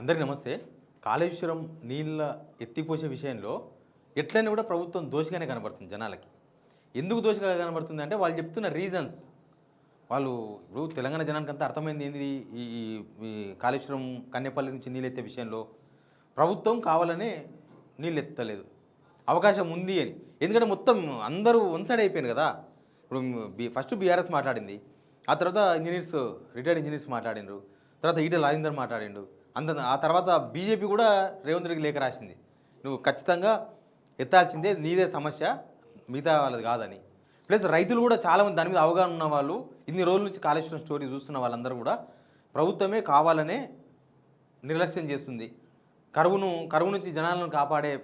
అందరికీ నమస్తే. కాళేశ్వరం నీళ్ళ ఎత్తిపోసే విషయంలో ఎట్లైనా కూడా ప్రభుత్వం దోషిగానే కనబడుతుంది జనాలకి. ఎందుకు దోషిగా కనబడుతుంది అంటే వాళ్ళు చెప్తున్న రీజన్స్. వాళ్ళు ఇప్పుడు తెలంగాణ జనానికంతా అర్థమైంది ఏంది, ఈ ఈ ఈ కాళేశ్వరం కన్నెపల్లి నుంచి నీళ్ళెత్తే విషయంలో ప్రభుత్వం కావాలనే నీళ్ళు ఎత్తలేదు, అవకాశం ఉంది అని. ఎందుకంటే మొత్తం అందరూ వన్ సైడ్ అయిపోయారు కదా. ఇప్పుడు ఫస్ట్ బీఆర్ఎస్ మాట్లాడింది, ఆ తర్వాత ఇంజనీర్స్, రిటైర్డ్ ఇంజనీర్స్ మాట్లాడిండ్రు, తర్వాత ఈటెల రాజేందర్ మాట్లాడిండు. ఆ తర్వాత బీజేపీ కూడా రేవంత్ రెడ్డికి లేఖ రాసింది, నువ్వు ఖచ్చితంగా ఎత్తాల్సిందే, నీదే సమస్య, మిగతా వాళ్ళది కాదని. ప్లస్ రైతులు కూడా చాలామంది దాని మీద అవగాహన ఉన్న వాళ్ళు, ఇన్ని రోజుల నుంచి కాళేశ్వరం స్టోరీ చూస్తున్న వాళ్ళందరూ కూడా ప్రభుత్వమే కావాలనే నిర్లక్ష్యం చేస్తుంది, కరువు నుంచి జనాలను కాపాడే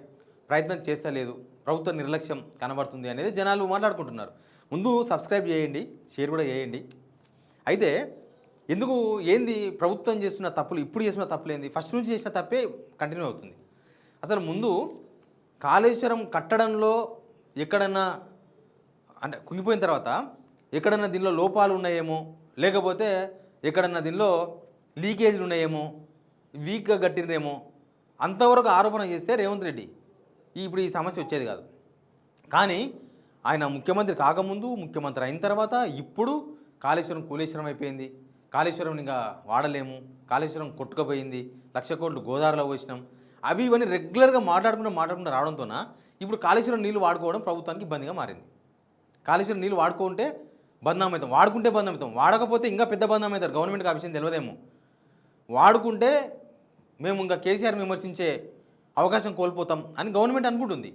ప్రయత్నం చేస్తలేదు, ప్రభుత్వ నిర్లక్ష్యం కనబడుతుంది అనేది జనాలు మాట్లాడుకుంటున్నారు. ముందు సబ్స్క్రైబ్ చేయండి, షేర్ కూడా చేయండి. అయితే ఎందుకు ఏంది ప్రభుత్వం చేస్తున్న తప్పులు, ఇప్పుడు చేస్తున్న తప్పులు ఏంది, ఫస్ట్ నుంచి చేసిన తప్పే కంటిన్యూ అవుతుంది. అసలు ముందు కాళేశ్వరం కట్టడంలో ఎక్కడన్నా అంటే కుంగిపోయిన తర్వాత ఎక్కడన్నా దీనిలో లోపాలు ఉన్నాయేమో, లేకపోతే ఎక్కడన్నా దీనిలో లీకేజీలు ఉన్నాయేమో, వీక్గా కట్టినరేమో, అంతవరకు ఆరోపణ చేస్తే రేవంత్ రెడ్డి ఇప్పుడు ఈ సమస్య వచ్చేది కాదు. కానీ ఆయన ముఖ్యమంత్రి కాకముందు, ముఖ్యమంత్రి అయిన తర్వాత ఇప్పుడు కాళేశ్వరం కూలేశ్వరం అయిపోయింది, కాళేశ్వరం ఇంకా వాడలేము, కాళేశ్వరం కొట్టుకుపోయింది, 1,00,000 కోట్లు గోదావరిలో పోసినాం, అవి ఇవన్నీ రెగ్యులర్గా మాట్లాడుకుంటూ రావడంతోన ఇప్పుడు కాళేశ్వరం నీళ్ళు వాడుకోవడం ప్రభుత్వానికి ఇబ్బందిగా మారింది. కాళేశ్వరం నీళ్ళు వాడుకుంటే బంధమవుతాం, వాడుకుంటే బంధమవుతాం, వాడకపోతే ఇంకా పెద్ద బంధమవుతారు. గవర్నమెంట్కి ఆ విషయం తెలియదేమో. వాడుకుంటే మేము ఇంకా కేసీఆర్ విమర్శించే అవకాశం కోల్పోతాం అని గవర్నమెంట్ అనుకుంటుంది.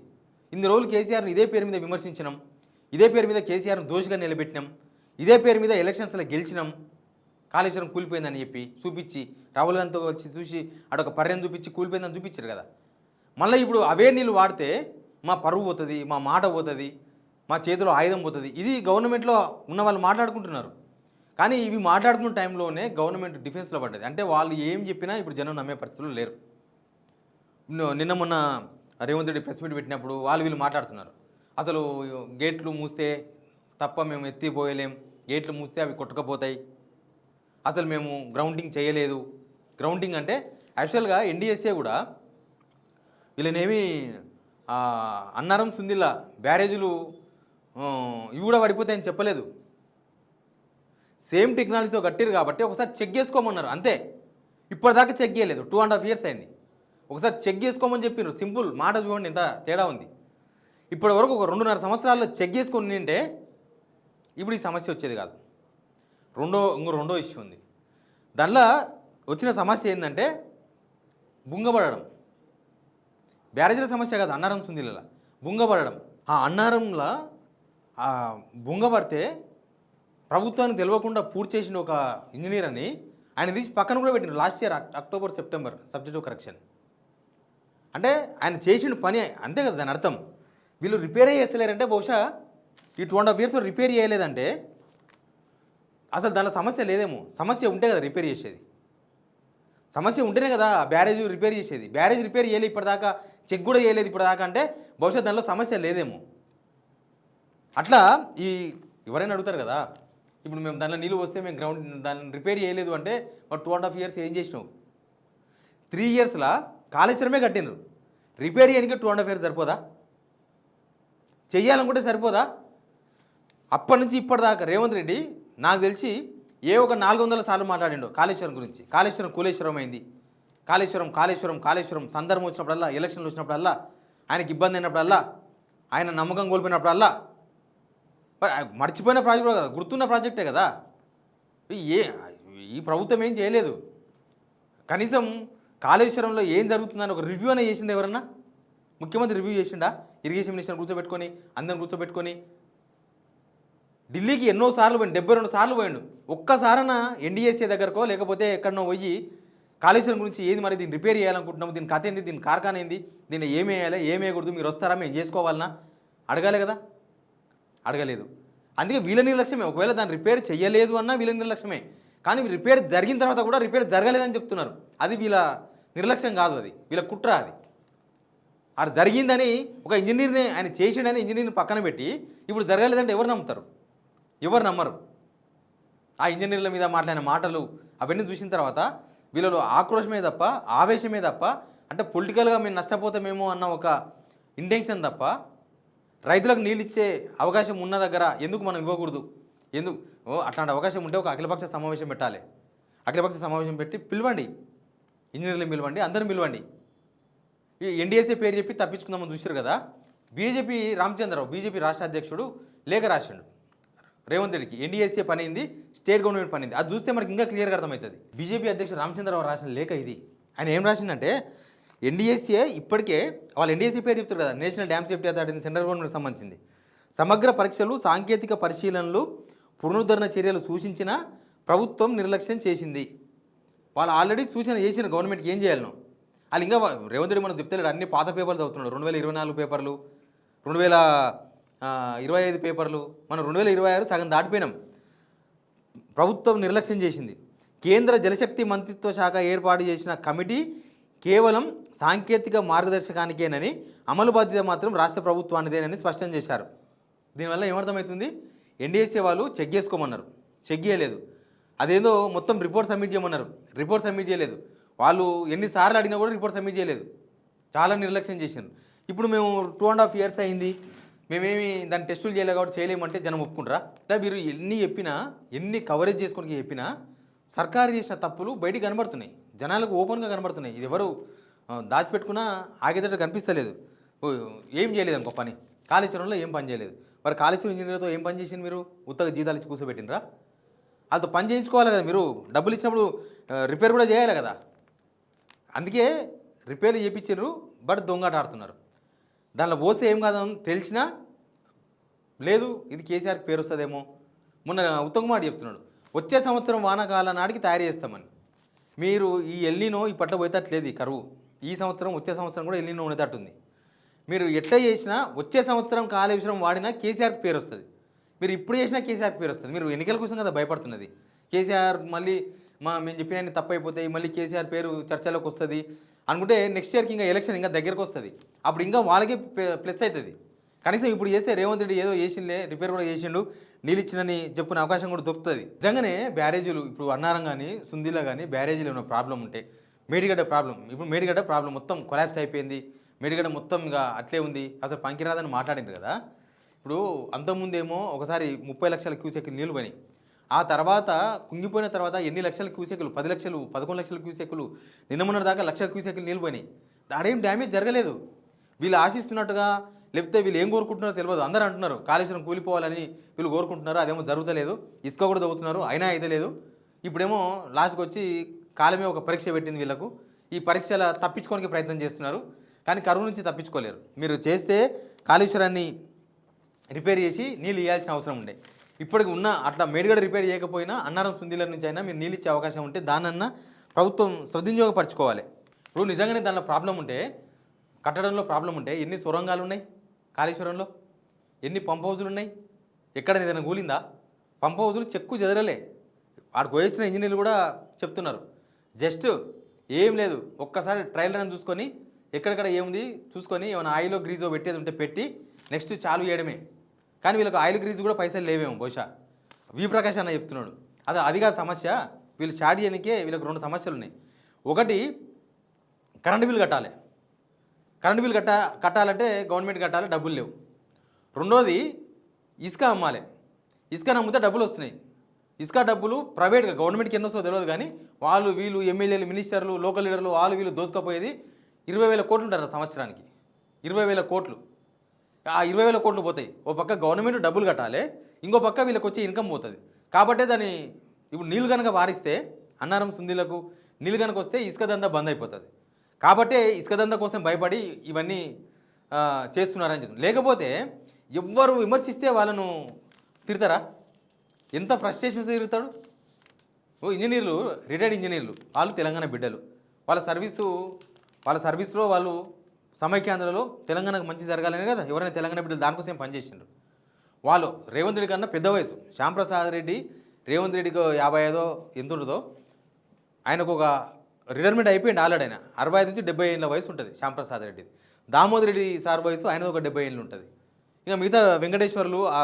ఇన్ని రోజులు కేసీఆర్ని ఇదే పేరు మీద విమర్శించినాం, ఇదే పేరు మీద కేసీఆర్ను దోషిగా నిలబెట్టినాం, ఇదే పేరు మీద ఎలక్షన్స్లో గెలిచినాం, కాళేశ్వరం కూలిపోయిందని చెప్పి చూపించి, రాహుల్ గాంధీతో వచ్చి చూసి అడొక పర్యం చూపించి కూలిపోయిందని చూపించారు కదా. మళ్ళీ ఇప్పుడు అవే నీళ్ళు వాడితే మా పరువు పోతుంది, మా మాట పోతుంది, మా చేతిలో ఆయుధం పోతుంది, ఇది గవర్నమెంట్లో ఉన్న వాళ్ళు మాట్లాడుకుంటున్నారు. కానీ ఇవి మాట్లాడుకున్న టైంలోనే గవర్నమెంట్ డిఫెన్స్లో పడ్డది. అంటే వాళ్ళు ఏం చెప్పినా ఇప్పుడు జనం నమ్మే పరిస్థితులు లేరు. నిన్న మొన్న రేవంత్ రెడ్డి ప్రెస్ మీట్ పెట్టినప్పుడు వీళ్ళు మాట్లాడుతున్నారు, అసలు గేట్లు మూస్తే తప్ప మేము ఎత్తిపోయలేం, గేట్లు మూస్తే అవి కొట్టుకపోతాయి, అసలు మేము గ్రౌండింగ్ చేయలేదు. గ్రౌండింగ్ అంటే యాక్చువల్గా ఎన్డీఎస్ఏ కూడా వీళ్ళనేమి అన్నారం సుందిల్లా బ్యారేజీలు ఇవి కూడా పడిపోతాయని చెప్పలేదు. సేమ్ టెక్నాలజీతో కట్టిరు కాబట్టి ఒకసారి చెక్ చేసుకోమన్నారు అంతే. ఇప్పటిదాకా చెక్ చేయలేదు, 2.5 years అయింది. ఒకసారి చెక్ చేసుకోమని చెప్పినారు, సింపుల్ మాట చూడండి ఎంత తేడా ఉంది. ఇప్పటి వరకు ఒక 2.5 సంవత్సరాల్లో చెక్ చేసుకొని ఉంటే ఇప్పుడు ఈ సమస్య వచ్చేది కాదు. రెండో ఇష్యూ ఉంది. దానిలో వచ్చిన సమస్య ఏంటంటే బుంగబడడం. బ్యారేజీల సమస్య కాదు, అన్నారం సుందిల బుంగబడడం. ఆ అన్నారంలో బుంగబడితే ప్రభుత్వానికి తెలియకుండా పూర్తి చేసిన ఒక ఇంజనీర్ అని ఆయన తీసి పక్కన కూడా పెట్టినారు. Last year October September subject correction. అంటే ఆయన చేసిన పని అంతే కదా. దాని అర్థం వీళ్ళు రిపేర్ చేస్తలేరంటే బహుశా ఈ 2.5 years రిపేర్ చేయలేదంటే అసలు దానిలో సమస్య లేదేమో. సమస్య ఉంటే కదా రిపేర్ చేసేది, సమస్య ఉంటేనే కదా బ్యారేజ్ రిపేర్ చేసేది. బ్యారేజ్ రిపేర్ చేయలేదు ఇప్పటిదాకా, చెక్ కూడా చేయలేదు ఇప్పటిదాకా అంటే బహుశా దానిలో సమస్య లేదేమో. అట్లా ఎవరైనా అడుగుతారు కదా, ఇప్పుడు మేము దానిలో నీళ్ళు వస్తే మేము దాన్ని రిపేర్ చేయలేదు అంటే 2.5 years ఏం చేసినావు? 3 yearsలో కాళేశ్వరమే కట్టినరు, రిపేర్ చేయడానికి 2.5 years సరిపోదా? చెయ్యాలనుకుంటే సరిపోదా? అప్పటి నుంచి ఇప్పటిదాకా రేవంత్ రెడ్డి నాకు తెలిసి ఒక 400 సార్లు మాట్లాడిండు కాళేశ్వరం గురించి. కాళేశ్వరం కూలేశ్వరం అయింది, కాళేశ్వరం కాళేశ్వరం కాళేశ్వరం సందర్భం వచ్చినప్పుడల్లా, ఎలక్షన్లు వచ్చినప్పుడల్లా, ఆయనకి ఇబ్బంది అయినప్పుడల్లా, ఆయన నమ్మకం కోల్పోయినప్పుడల్లా, మర్చిపోయిన ప్రాజెక్టు కదా, గుర్తున్న ప్రాజెక్టే కదా. ఈ ప్రభుత్వం ఏం చేయలేదు. కనీసం కాళేశ్వరంలో ఏం జరుగుతుందని ఒక రివ్యూ అనేది చేసిండు ఎవరన్నా? ముఖ్యమంత్రి రివ్యూ చేసిండా? ఇరిగేషన్ మినిస్టర్ కూర్చోబెట్టుకొని, అందరిని కూర్చోబెట్టుకొని ఢిల్లీకి ఎన్నోసార్లు పోయిండు, 72 సార్లు పోయిండు. ఒక్కసారన్నా ఎన్డీఎస్ఏ దగ్గరకో లేకపోతే ఎక్కడనో పోయి కాళేశ్వరం గురించి ఏది మరి దీన్ని రిపేర్ చేయాలనుకుంటున్నాము, దీని కథ ఏంది, దీని కార్ఖానా ఏంది, దీన్ని ఏమి వేయాలి, ఏమి వేయకూడదు, మీరు వస్తారా, మేము చేసుకోవాలన్నా అడగాలి కదా. అడగలేదు. అందుకే వీళ్ళ నిర్లక్ష్యమే. ఒకవేళ దాన్ని రిపేర్ చేయలేదు అన్నా వీళ్ళ నిర్లక్ష్యమే. కానీ రిపేర్ జరిగిన తర్వాత కూడా రిపేర్ జరగలేదని చెప్తున్నారు. అది వీళ్ళ నిర్లక్ష్యం కాదు, అది వీళ్ళ కుట్ర. అది జరిగిందని ఒక ఇంజనీర్ని ఆయన చేసిండని ఇంజనీర్ని పక్కన పెట్టి ఇప్పుడు జరగలేదంటే ఎవరు నమ్ముతారు? ఎవరు నమ్మరు. ఆ ఇంజనీర్ల మీద మాట్లాడిన మాటలు అవన్నీ చూసిన తర్వాత వీళ్ళలో ఆక్రోశమే తప్ప, ఆవేశమే తప్ప, అంటే పొలిటికల్గా మేము నష్టపోతామేమో అన్న ఒక ఇంటెన్షన్ తప్ప రైతులకు నీళ్ళు ఇచ్చే అవకాశం ఉన్న దగ్గర ఎందుకు మనం ఇవ్వకూడదు? ఎందుకు అట్లాంటి అవకాశం ఉంటే ఒక అఖిలపక్ష సమావేశం పెట్టాలి. అఖిలపక్ష సమావేశం పెట్టి పిలవండి, ఇంజనీర్లను పిలవండి, అందరిని పిలవండి. ఈ ఎన్డీఎస్ఏ పేరు చెప్పి తప్పించుకుందామని చూశారు కదా. బీజేపీ రామచంద్రరావు బీజేపీ రాష్ట్ర అధ్యక్షుడు లేఖ రాసిండు రేవంత్ రెడ్డికి. ఎన్డీఎస్ఏ పనింది, స్టేట్ గవర్నమెంట్ పనింది. అది చూస్తే మనకి ఇంకా క్లియర్గా అర్థమవుతుంది. బీజేపీ అధ్యక్షుడు రామచంద్రరావు రాసిన లేఖ ఇది. ఆయన ఏం రాసిందంటే ఎన్డీఎస్ఏ ఇప్పటికే వాళ్ళు ఎన్డీఎస్ఏ పేరు చెప్తారు కదా, national dam safety authority, central గవర్నమెంట్కి సంబంధించింది. సమగ్ర పరీక్షలు, సాంకేతిక పరిశీలనలు, పునరుద్ధరణ చర్యలు సూచించిన ప్రభుత్వం నిర్లక్ష్యం చేసింది. వాళ్ళు ఆల్రెడీ సూచన చేసిన గవర్నమెంట్కి ఏం చేయాలను. వాళ్ళు ఇంకా రేవంత్ రెడ్డి మనం చెప్తలేడు, అన్ని పాత పేపర్లు చదువుతున్నాడు. 2024 పేపర్లు, 2025 పేపర్లు, మనం 2026 సగం దాటిపోయినాం. ప్రభుత్వం నిర్లక్ష్యం చేసింది. కేంద్ర జలశక్తి మంత్రిత్వ శాఖ ఏర్పాటు చేసిన కమిటీ కేవలం సాంకేతిక మార్గదర్శకానికేనని, అమలు బాధ్యత మాత్రం రాష్ట్ర ప్రభుత్వానిదేనని స్పష్టం చేశారు. దీనివల్ల ఏమర్థమవుతుంది? ఎన్డీఎస్ఏ వాళ్ళు చెక్ చేసుకోమన్నారు, చెక్ చేయలేదు. అదేదో మొత్తం రిపోర్ట్ సబ్మిట్ చేయమన్నారు, రిపోర్ట్ సబ్మిట్ చేయలేదు. వాళ్ళు ఎన్నిసార్లు అడిగినా కూడా రిపోర్ట్ సబ్మిట్ చేయలేదు. చాలా నిర్లక్ష్యం చేశారు. ఇప్పుడు మేము 2.5 years అయింది, మేమేమి దాన్ని టెస్టులు చేయలేదు కాబట్టి చేయలేమంటే జనం ఒప్పుకుంటారా? అంటే మీరు ఎన్ని చెప్పినా, ఎన్ని కవరేజ్ చేసుకొని చెప్పినా సర్కారు చేసిన తప్పులు బయటికి కనబడుతున్నాయి, జనాలకు ఓపెన్గా కనబడుతున్నాయి. ఇది ఎవరు దాచిపెట్టుకున్నా ఆగేటట్టు కనిపిస్తలేదు. ఏం చేయలేదు అనుకో పని, కాళేశ్వరంలో ఏం పని చేయలేదు. మరి కాళేశ్వరం ఇంజనీర్తో ఏం పని చేసింది? మీరు ఉత్తగా జీతాలు ఇచ్చి కూర్చోబెట్టినరా? వాళ్ళతో పని చేయించుకోవాలి కదా. మీరు డబ్బులు ఇచ్చినప్పుడు రిపేర్ కూడా చేయాలి కదా. అందుకే రిపేర్లు చేయించారు, బట్ దొంగట ఆడుతున్నారు. దానిలో పోస్తే ఏం కాదని తెలిసినా లేదు, ఇది కేసీఆర్కి పేరు వస్తుందేమో. మొన్న ఉత్తమ్ మాట చెప్తున్నాడు, వచ్చే సంవత్సరం వానాకాల నాటికి తయారు చేస్తామని. మీరు ఈ ఎల్నినో ఈ పట్ల పోయేటట్లేదు, ఈ కరువు. ఈ సంవత్సరం వచ్చే సంవత్సరం కూడా ఎల్నినో ఉండేటట్టుంది. మీరు ఎట్లా చేసినా వచ్చే సంవత్సరం కాళేశ్వరం వాడినా కేసీఆర్కి పేరు వస్తుంది. మీరు ఇప్పుడు చేసినా కేసీఆర్కి పేరు వస్తుంది. మీరు ఎన్నికల కోసం కదా భయపడుతున్నది. కేసీఆర్ మళ్ళీ మేము చెప్పిన తప్పు అయిపోతాయి, మళ్ళీ కేసీఆర్ పేరు చర్చలోకి వస్తుంది అనుకుంటే నెక్స్ట్ ఇయర్కి ఇంకా ఎలక్షన్ ఇంకా దగ్గరకు వస్తుంది. అప్పుడు ఇంకా వాళ్ళకే ప్లస్ అవుతుంది. కనీసం ఇప్పుడు చేస్తే రేవంత్ రెడ్డి ఏదో చేసిండే, రిపేర్ కూడా చేసిండు, నీళ్ళు ఇచ్చినని చెప్పుకునే అవకాశం కూడా దొరుకుతుంది. నిజంగానే బ్యారేజీలు ఇప్పుడు అన్నారం కానీ సుందీలో కానీ బ్యారేజీలు ఏమైనా ప్రాబ్లం ఉంటే, మేడిగడ్డ ప్రాబ్లం, ఇప్పుడు మేడిగడ్డ ప్రాబ్లం మొత్తం కొలాప్స్ అయిపోయింది, మేడిగడ్డ మొత్తం ఇంకా అట్లే ఉంది, అసలు పనికిరాదని మాట్లాడింది కదా. ఇప్పుడు అంతకుముందేమో ఒకసారి 30 లక్షల క్యూసెక్కులు నీళ్ళు పోయినాయి. ఆ తర్వాత కుంగిపోయిన తర్వాత ఎన్ని లక్షల క్యూసెక్కులు, 10 లక్షలు, 11 లక్షల క్యూసెక్కులు, నిన్న మొన్నటి దాకా 1,00,000 క్యూసెక్కులు నీళ్ళు పోయినాయి. ఆడేం డ్యామేజ్ జరగలేదు. వీళ్ళు ఆశిస్తున్నట్టుగా, లేకపోతే వీళ్ళు ఏం కోరుకుంటున్నారో తెలియదు. అందరూ అంటున్నారు కాళేశ్వరం కూలిపోవాలని వీళ్ళు కోరుకుంటున్నారు, అదేమో జరుగుతలేదు. ఇసుక కూడా తవ్వుతున్నారు, అయినా అయితే లేదు. ఇప్పుడేమో లాస్ట్కి వచ్చి కాలమే ఒక పరీక్ష పెట్టింది వీళ్ళకు. ఈ పరీక్షల తప్పించుకోవడానికి ప్రయత్నం చేస్తున్నారు, కానీ కరువు నుంచి తప్పించుకోలేరు. మీరు చేస్తే కాళేశ్వరాన్ని రిపేర్ చేసి నీళ్ళు ఇవ్వాల్సిన అవసరం ఉండే. ఇప్పటికి ఉన్న అట్లా మేడిగడ రిపేర్ చేయకపోయినా అన్నారం సుందీల నుంచి అయినా మీరు నీళ్ళు ఇచ్చే అవకాశం ఉంటే దానన్నా ప్రభుత్వం సద్వినియోగపరచుకోవాలి. ఇప్పుడు నిజంగానే దానిలో ప్రాబ్లం ఉంటే, కట్టడంలో ప్రాబ్లం ఉంటే ఎన్ని సొరంగాలు ఉన్నాయి కాళేశ్వరంలో, ఎన్ని పంప్ హౌజులు ఉన్నాయి, ఎక్కడ ఏదైనా కూలిందా? పంప్ హౌజులు చెక్కు చెదరలే. ఆడికి వచ్చిన ఇంజనీర్లు కూడా చెప్తున్నారు, జస్ట్ ఏం లేదు, ఒక్కసారి ట్రయల్ రన్ చూసుకొని ఎక్కడెక్కడ ఏముంది చూసుకొని ఏమైనా ఆయిలో గ్రీజో పెట్టేది ఉంటే పెట్టి నెక్స్ట్ చాలు చేయడమే. కానీ వీళ్ళకి ఆయిల్ గ్రీజ్ కూడా పైసలు లేవేమో బహుశా. వి ప్రకాష్ అన్న చెప్తున్నాడు. అది కాదు సమస్య. వీళ్ళు స్టార్ట్ చేయడానికే వీళ్ళకి 2 సమస్యలు ఉన్నాయి. ఒకటి, కరెంటు బిల్ కట్టాలి. కరెంటు బిల్ కట్టాలంటే గవర్నమెంట్ కట్టాలి, డబ్బులు లేవు. రెండోది, ఇసుక అమ్మాలి. ఇసుక నమ్మితే డబ్బులు వస్తున్నాయి. ఇసుక డబ్బులు ప్రైవేట్గా, గవర్నమెంట్కి ఎన్నో వస్తుందో తెలియదు కానీ వాళ్ళు వీళ్ళు ఎమ్మెల్యేలు, మినిస్టర్లు, లోకల్ లీడర్లు వాళ్ళు వీళ్ళు దోసుకపోయేది 20,000 కోట్లు ఉంటారు సంవత్సరానికి. 20,000 కోట్లు. ఆ 20,000 కోట్లు పోతాయి. ఓ పక్క గవర్నమెంట్ డబ్బులు కట్టాలి, ఇంకో పక్క వీళ్ళకి వచ్చే ఇన్కమ్ పోతుంది. కాబట్టే దాన్ని ఇప్పుడు నీళ్ళు కనుక వారిస్తే, అన్నారం సుందీలకు నీళ్ళు కనుక వస్తే ఇసుక దందా బంద్ అయిపోతుంది. కాబట్టే ఇసుక దందా కోసం భయపడి ఇవన్నీ చేస్తున్నారని చెప్పి. లేకపోతే ఎవ్వరు విమర్శిస్తే వాళ్ళను తిడతారా? ఎంత ఫ్రస్ట్రేషన్స్ తిరుగుతాడు. ఓ ఇంజనీర్లు, రిటైర్డ్ ఇంజనీర్లు, వాళ్ళు తెలంగాణ బిడ్డలు, వాళ్ళ సర్వీస్లో వాళ్ళు సమైక్యాంధ్రలో తెలంగాణకు మంచి జరగాలనే కదా ఎవరైనా తెలంగాణ బిడ్డలు దానికోసం పనిచేసిండ్రు. వాళ్ళు రేవంత్ రెడ్డి కన్నా పెద్ద వయసు, శ్యాంప్రసాద్ రెడ్డి రేవంత్ రెడ్డికి 55 ఎంత ఉంటుందో, ఆయనకు ఒక రిటైర్మెంట్ అయిపోయింది ఆల్రెడీ. ఆయన 65 నుంచి 70 ఏళ్ళ వయసు ఉంటుంది శ్యాంప్రసాద్ రెడ్డి. దామోదర్ రెడ్డి సార్ వయసు ఆయనది ఒక 70 ఏళ్ళు ఉంటుంది. ఇక మిగతా వెంకటేశ్వర్లు ఆ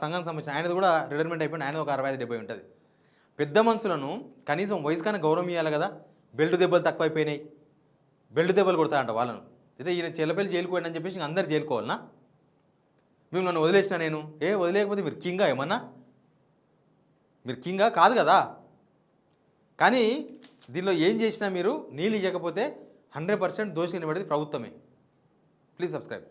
సంఘానికి సంబంధించిన ఆయనది కూడా రిటైర్మెంట్ అయిపోయింది, ఆయన ఒక 65-70 ఉంటుంది. పెద్ద మనుషులను కనీసం వయసు కన్నా గౌరవం ఇవ్వాలి కదా. బెల్ట్ దెబ్బలు తక్కువైపోయినాయి, బెల్ట్ దెబ్బలు కొడతాయంట వాళ్ళను. అయితే ఈయన చెల్లపల్లి జైలుకు పోయినని చెప్పేసి ఇంక అందరు జైలుకోవాలనా? మేము నన్ను వదిలేసిన నేను వదిలేకపోతే మీరు కింగా ఏమన్నా? మీరు కింగా కాదు కదా. కానీ దీనిలో ఏం చేసినా మీరు నీళ్ళు ఇవ్వకపోతే 100% దోషి నిలబడేది ప్రభుత్వమే. Please subscribe.